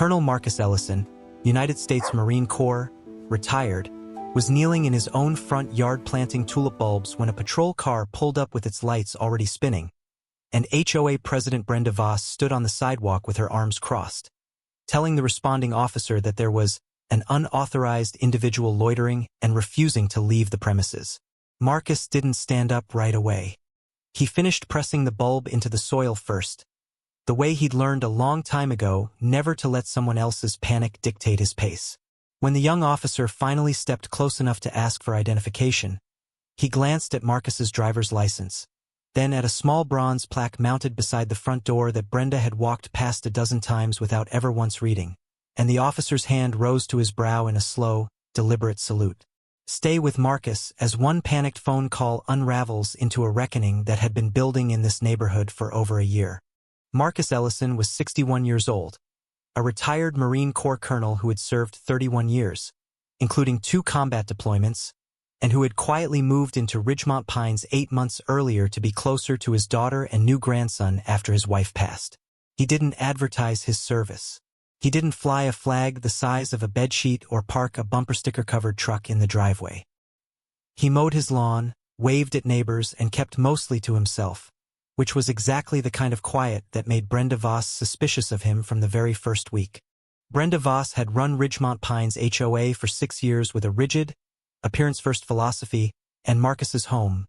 Colonel Marcus Ellison, United States Marine Corps, retired, was kneeling in his own front yard planting tulip bulbs when a patrol car pulled up with its lights already spinning, and HOA President Brenda Voss stood on the sidewalk with her arms crossed, telling the responding officer that there was an unauthorized individual loitering and refusing to leave the premises. Marcus didn't stand up right away. He finished pressing the bulb into the soil first, the way he'd learned a long time ago never to let someone else's panic dictate his pace. When the young officer finally stepped close enough to ask for identification, he glanced at Marcus's driver's license, then at a small bronze plaque mounted beside the front door that Brenda had walked past a dozen times without ever once reading, and the officer's hand rose to his brow in a slow, deliberate salute. Stay with Marcus as one panicked phone call unravels into a reckoning that had been building in this neighborhood for over a year. Marcus Ellison was 61 years old, a retired Marine Corps colonel who had served 31 years, including 2 combat deployments, and who had quietly moved into Ridgemont Pines 8 months earlier to be closer to his daughter and new grandson after his wife passed. He didn't advertise his service. He didn't fly a flag the size of a bedsheet or park a bumper sticker-covered truck in the driveway. He mowed his lawn, waved at neighbors, and kept mostly to himself, which was exactly the kind of quiet that made Brenda Voss suspicious of him from the very first week. Brenda Voss had run Ridgemont Pines HOA for 6 years with a rigid, appearance-first philosophy, and Marcus's home,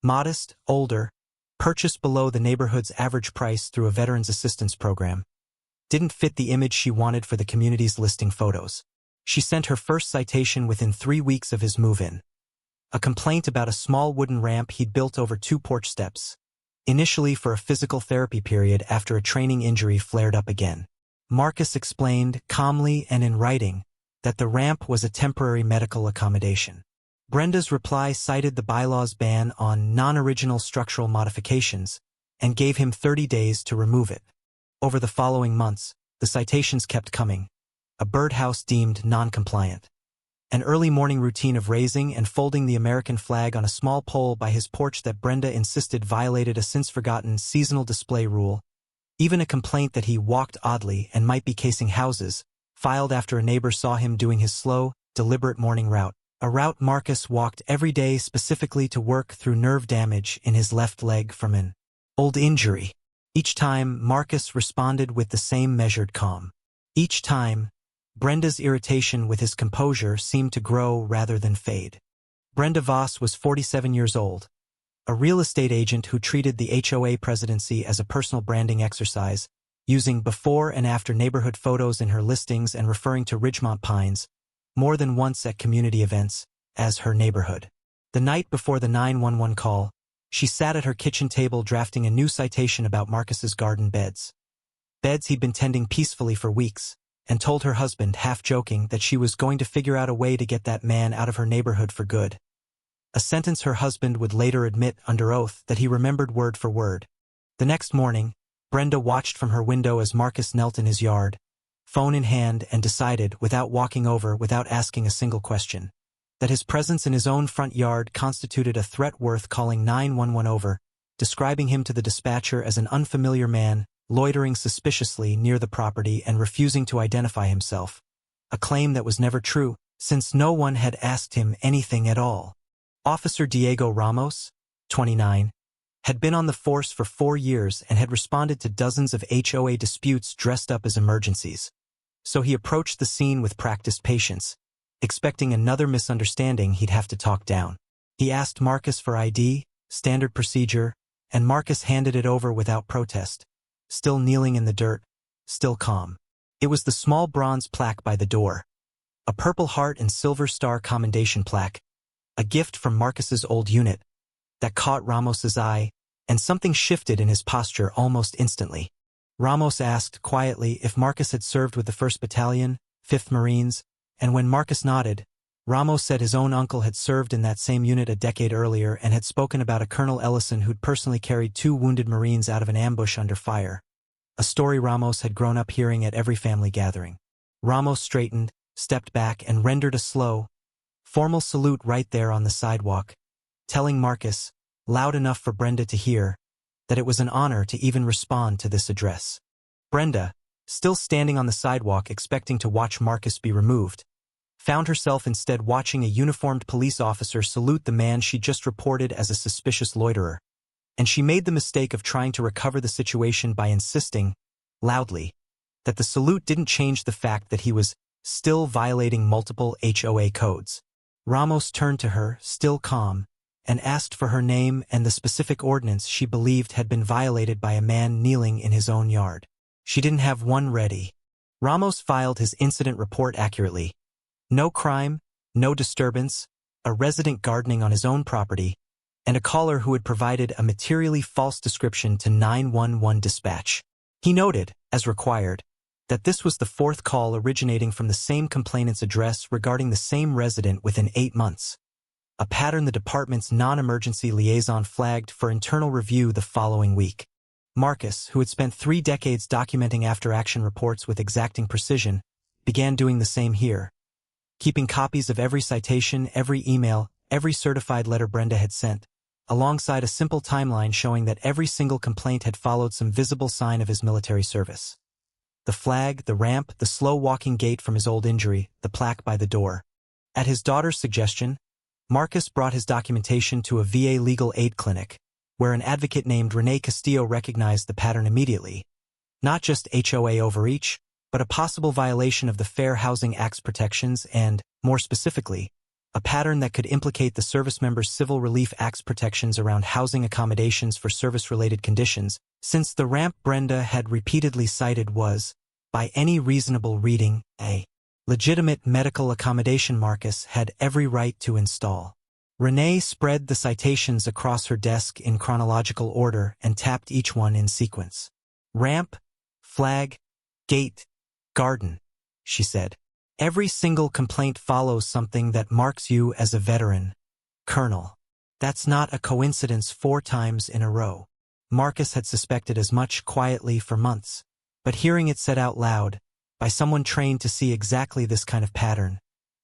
modest, older, purchased below the neighborhood's average price through a veterans assistance program, didn't fit the image she wanted for the community's listing photos. She sent her first citation within 3 weeks of his move-in. A complaint about a small wooden ramp he'd built over 2 porch steps, initially for a physical therapy period after a training injury flared up again. Marcus explained, calmly and in writing, that the ramp was a temporary medical accommodation. Brenda's reply cited the bylaws ban on non-original structural modifications and gave him 30 days to remove it. Over the following months, the citations kept coming. A birdhouse deemed non-compliant. An early morning routine of raising and folding the American flag on a small pole by his porch that Brenda insisted violated a since-forgotten seasonal display rule. Even a complaint that he walked oddly and might be casing houses, filed after a neighbor saw him doing his slow, deliberate morning route. A route Marcus walked every day specifically to work through nerve damage in his left leg from an old injury. Each time, Marcus responded with the same measured calm. Each time, Brenda's irritation with his composure seemed to grow rather than fade. Brenda Voss was 47 years old, a real estate agent who treated the HOA presidency as a personal branding exercise, using before and after neighborhood photos in her listings and referring to Ridgemont Pines, more than once at community events, as her neighborhood. The night before the 911 call, she sat at her kitchen table drafting a new citation about Marcus's garden beds. Beds he'd been tending peacefully for weeks, and told her husband, half joking, that she was going to figure out a way to get that man out of her neighborhood for good. A sentence her husband would later admit under oath that he remembered word for word. The next morning, Brenda watched from her window as Marcus knelt in his yard, phone in hand, and decided, without walking over, without asking a single question, that his presence in his own front yard constituted a threat worth calling 911 over, describing him to the dispatcher as an unfamiliar man, loitering suspiciously near the property and refusing to identify himself, a claim that was never true, since no one had asked him anything at all. Officer Diego Ramos, 29, had been on the force for 4 years and had responded to dozens of HOA disputes dressed up as emergencies. So he approached the scene with practiced patience, expecting another misunderstanding he'd have to talk down. He asked Marcus for ID, standard procedure, and Marcus handed it over without protest, still kneeling in the dirt, still calm. It was the small bronze plaque by the door, a Purple Heart and Silver Star commendation plaque, a gift from Marcus's old unit, that caught Ramos's eye, and something shifted in his posture almost instantly. Ramos asked quietly if Marcus had served with the 1st Battalion, 5th Marines, and when Marcus nodded, Ramos said his own uncle had served in that same unit a decade earlier and had spoken about a Colonel Ellison who'd personally carried 2 wounded Marines out of an ambush under fire, a story Ramos had grown up hearing at every family gathering. Ramos straightened, stepped back, and rendered a slow, formal salute right there on the sidewalk, telling Marcus, loud enough for Brenda to hear, that it was an honor to even respond to this address. Brenda, still standing on the sidewalk expecting to watch Marcus be removed, found herself instead watching a uniformed police officer salute the man she just reported as a suspicious loiterer. And she made the mistake of trying to recover the situation by insisting, loudly, that the salute didn't change the fact that he was still violating multiple HOA codes. Ramos turned to her, still calm, and asked for her name and the specific ordinance she believed had been violated by a man kneeling in his own yard. She didn't have one ready. Ramos filed his incident report accurately. No crime, no disturbance, a resident gardening on his own property, and a caller who had provided a materially false description to 911 dispatch. He noted, as required, that this was the fourth call originating from the same complainant's address regarding the same resident within 8 months, a pattern the department's non-emergency liaison flagged for internal review the following week. Marcus, who had spent 3 decades documenting after-action reports with exacting precision, began doing the same here, keeping copies of every citation, every email, every certified letter Brenda had sent, alongside a simple timeline showing that every single complaint had followed some visible sign of his military service. The flag, the ramp, the slow walking gait from his old injury, the plaque by the door. At his daughter's suggestion, Marcus brought his documentation to a VA legal aid clinic, where an advocate named Renee Castillo recognized the pattern immediately. Not just HOA overreach, but a possible violation of the Fair Housing Act's protections and, more specifically, a pattern that could implicate the Service Members' Civil Relief Act's protections around housing accommodations for service-related conditions, since the ramp Brenda had repeatedly cited was, by any reasonable reading, a legitimate medical accommodation Marcus had every right to install. Renee spread the citations across her desk in chronological order and tapped each one in sequence. Ramp, flag, gate, garden, she said. Every single complaint follows something that marks you as a veteran, Colonel. That's not a coincidence 4 times in a row. Marcus had suspected as much quietly for months, but hearing it said out loud, by someone trained to see exactly this kind of pattern,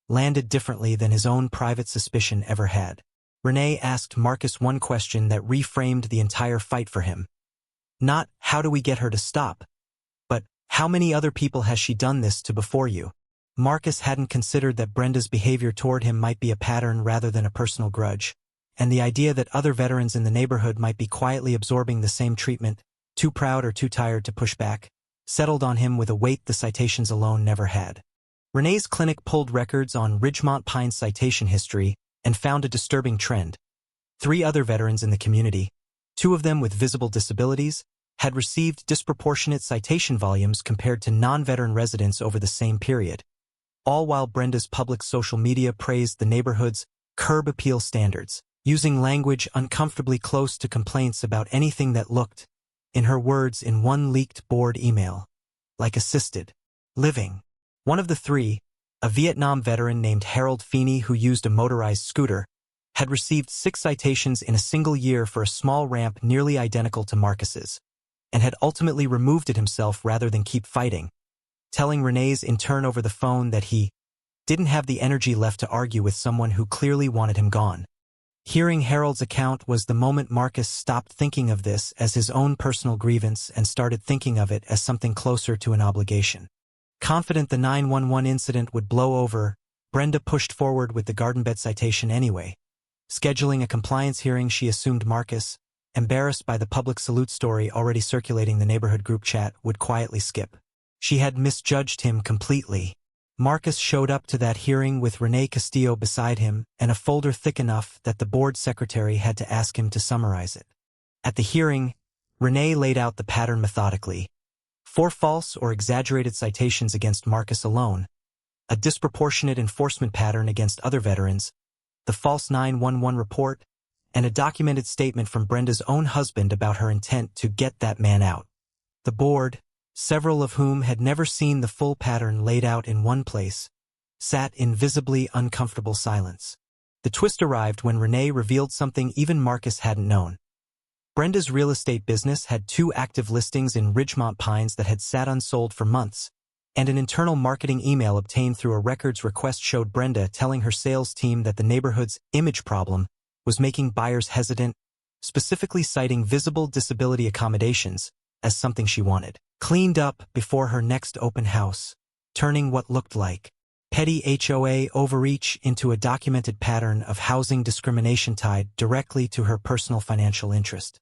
landed differently than his own private suspicion ever had. Renee asked Marcus one question that reframed the entire fight for him. Not, how do we get her to stop? But, how many other people has she done this to before you? Marcus hadn't considered that Brenda's behavior toward him might be a pattern rather than a personal grudge, and the idea that other veterans in the neighborhood might be quietly absorbing the same treatment, too proud or too tired to push back, settled on him with a weight the citations alone never had. Renee's clinic pulled records on Ridgemont Pines citation history and found a disturbing trend. 3 other veterans in the community, 2 of them with visible disabilities, had received disproportionate citation volumes compared to non-veteran residents over the same period, all while Brenda's public social media praised the neighborhood's curb appeal standards, using language uncomfortably close to complaints about anything that looked, in her words in one leaked board email, like assisted living. One of the 3, a Vietnam veteran named Harold Feeney who used a motorized scooter, had received 6 citations in a single year for a small ramp nearly identical to Marcus's, and had ultimately removed it himself rather than keep fighting, telling Renee's intern over the phone that he didn't have the energy left to argue with someone who clearly wanted him gone. Hearing Harold's account was the moment Marcus stopped thinking of this as his own personal grievance and started thinking of it as something closer to an obligation. Confident the 911 incident would blow over, Brenda pushed forward with the garden bed citation anyway. Scheduling a compliance hearing she assumed Marcus, embarrassed by the public salute story already circulating the neighborhood group chat, would quietly skip. She had misjudged him completely. Marcus showed up to that hearing with Renee Castillo beside him and a folder thick enough that the board secretary had to ask him to summarize it. At the hearing, Renee laid out the pattern methodically. 4 false or exaggerated citations against Marcus alone, a disproportionate enforcement pattern against other veterans, the false 911 report, and a documented statement from Brenda's own husband about her intent to get that man out. The board, several of whom had never seen the full pattern laid out in one place, sat in visibly uncomfortable silence. The twist arrived when Renee revealed something even Marcus hadn't known. Brenda's real estate business had 2 active listings in Ridgemont Pines that had sat unsold for months, and an internal marketing email obtained through a records request showed Brenda telling her sales team that the neighborhood's image problem was making buyers hesitant, specifically citing visible disability accommodations as something she wanted. cleaned up before her next open house, turning what looked like petty HOA overreach into a documented pattern of housing discrimination tied directly to her personal financial interest.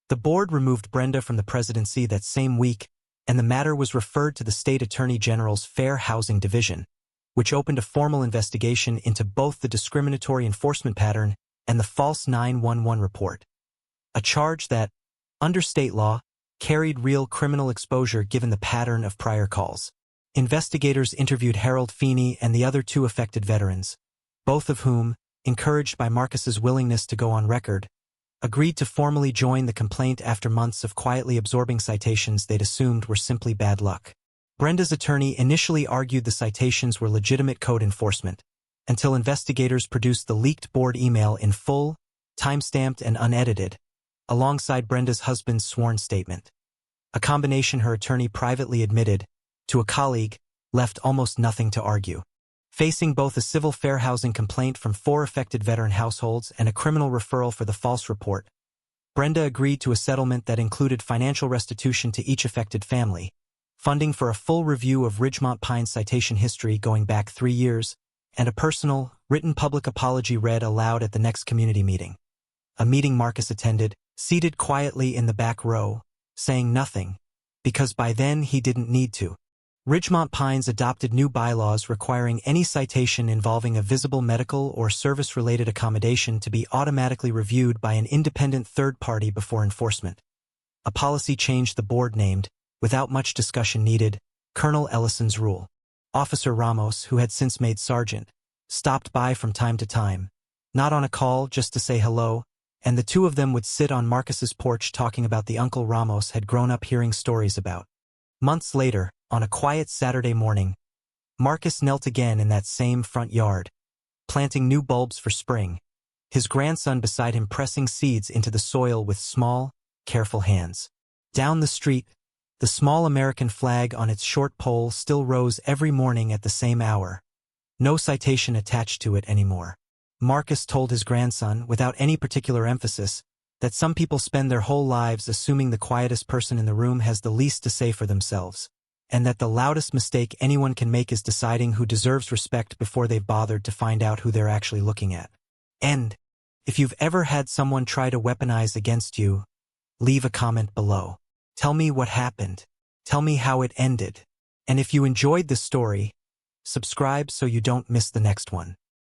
The board removed Brenda from the presidency that same week, and the matter was referred to the state attorney general's Fair Housing Division, which opened a formal investigation into both the discriminatory enforcement pattern and the false 911 report, a charge that, under state law, carried real criminal exposure given the pattern of prior calls. Investigators interviewed Harold Feeney and the other two affected veterans, both of whom, encouraged by Marcus's willingness to go on record, agreed to formally join the complaint after months of quietly absorbing citations they'd assumed were simply bad luck. Brenda's attorney initially argued the citations were legitimate code enforcement, until investigators produced the leaked board email in full, time-stamped and unedited, alongside Brenda's husband's sworn statement. A combination her attorney privately admitted to a colleague left almost nothing to argue. Facing both a civil fair housing complaint from 4 affected veteran households and a criminal referral for the false report, Brenda agreed to a settlement that included financial restitution to each affected family, funding for a full review of Ridgemont Pines citation history going back 3 years, and a personal, written public apology read aloud at the next community meeting. A meeting Marcus attended, seated quietly in the back row, saying nothing, because by then he didn't need to. Ridgemont Pines adopted new bylaws requiring any citation involving a visible medical or service-related accommodation to be automatically reviewed by an independent third party before enforcement. A policy change the board named, without much discussion needed, Colonel Ellison's rule. Officer Ramos, who had since made sergeant, stopped by from time to time, not on a call just to say hello, and the two of them would sit on Marcus's porch talking about the Uncle Ramos had grown up hearing stories about. Months later, on a quiet Saturday morning, Marcus knelt again in that same front yard, planting new bulbs for spring, his grandson beside him pressing seeds into the soil with small, careful hands. Down the street, the small American flag on its short pole still rose every morning at the same hour. No citation attached to it anymore. Marcus told his grandson, without any particular emphasis, that some people spend their whole lives assuming the quietest person in the room has the least to say for themselves, and that the loudest mistake anyone can make is deciding who deserves respect before they've bothered to find out who they're actually looking at. And, if you've ever had someone try to weaponize against you, leave a comment below. Tell me what happened. Tell me how it ended. And if you enjoyed this story, subscribe so you don't miss the next one.